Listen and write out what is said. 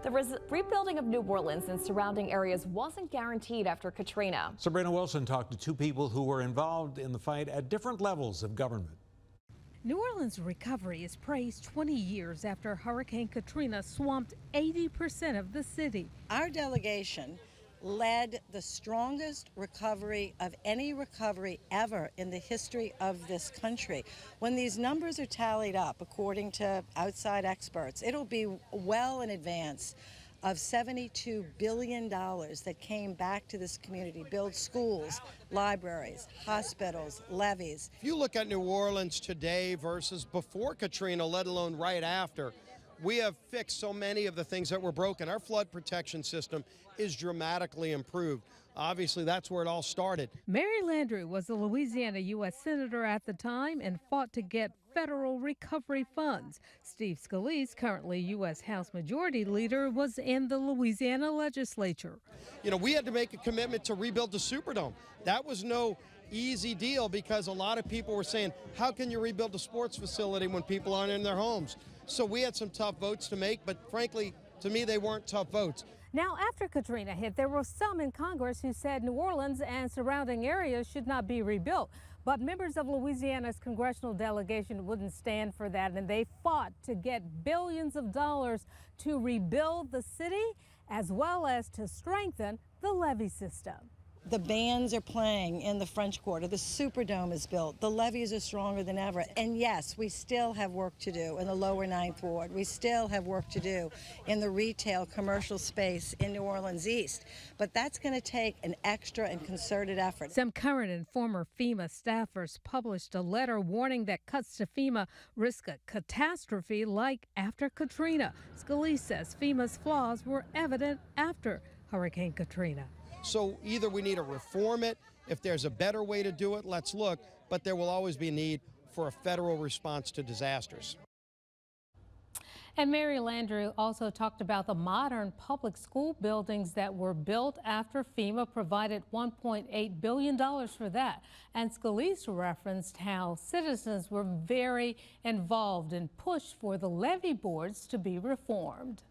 The rebuilding of New Orleans and surrounding areas wasn't guaranteed after Katrina. Sabrina Wilson talked to two people who were involved in the fight at different levels of government. New Orleans' recovery is praised 20 years after Hurricane Katrina swamped 80% of the city. Our delegation led the strongest recovery of any recovery ever in the history of this country. When these numbers are tallied up, according to outside experts, it'll be well in advance of $72 billion that came back to this community, build schools, libraries, hospitals, levees. If you look at New Orleans today versus before Katrina, let alone right after, we have fixed so many of the things that were broken. Our flood protection system is dramatically improved. Obviously, that's where it all started. Mary Landrieu was a Louisiana U.S. Senator at the time and fought to get federal recovery funds. Steve Scalise, currently U.S. House Majority Leader, was in the Louisiana legislature. You know, we had to make a commitment to rebuild the Superdome. That was no easy deal because a lot of people were saying, how can you rebuild a sports facility when people aren't in their homes? So we had some tough votes to make, but frankly, to me, they weren't tough votes. Now, after Katrina hit, there were some in Congress who said New Orleans and surrounding areas should not be rebuilt. But members of Louisiana's congressional delegation wouldn't stand for that, and they fought to get billions of dollars to rebuild the city as well as to strengthen the levee system. The bands are playing in the French Quarter. The Superdome is built. The levees are stronger than ever. And yes, we still have work to do in the lower Ninth Ward. We still have work to do in the retail commercial space in New Orleans East. But that's going to take an extra and concerted effort. Some current and former FEMA staffers published a letter warning that cuts to FEMA risk a catastrophe like after Katrina. Scalise says FEMA's flaws were evident after Hurricane Katrina. So either we need to reform it. If there's a better way to do it, let's look. But there will always be a need for a federal response to disasters. And Mary Landrieu also talked about the modern public school buildings that were built after FEMA provided $1.8 billion for that. And Scalise referenced how citizens were very involved and pushed for the levee boards to be reformed.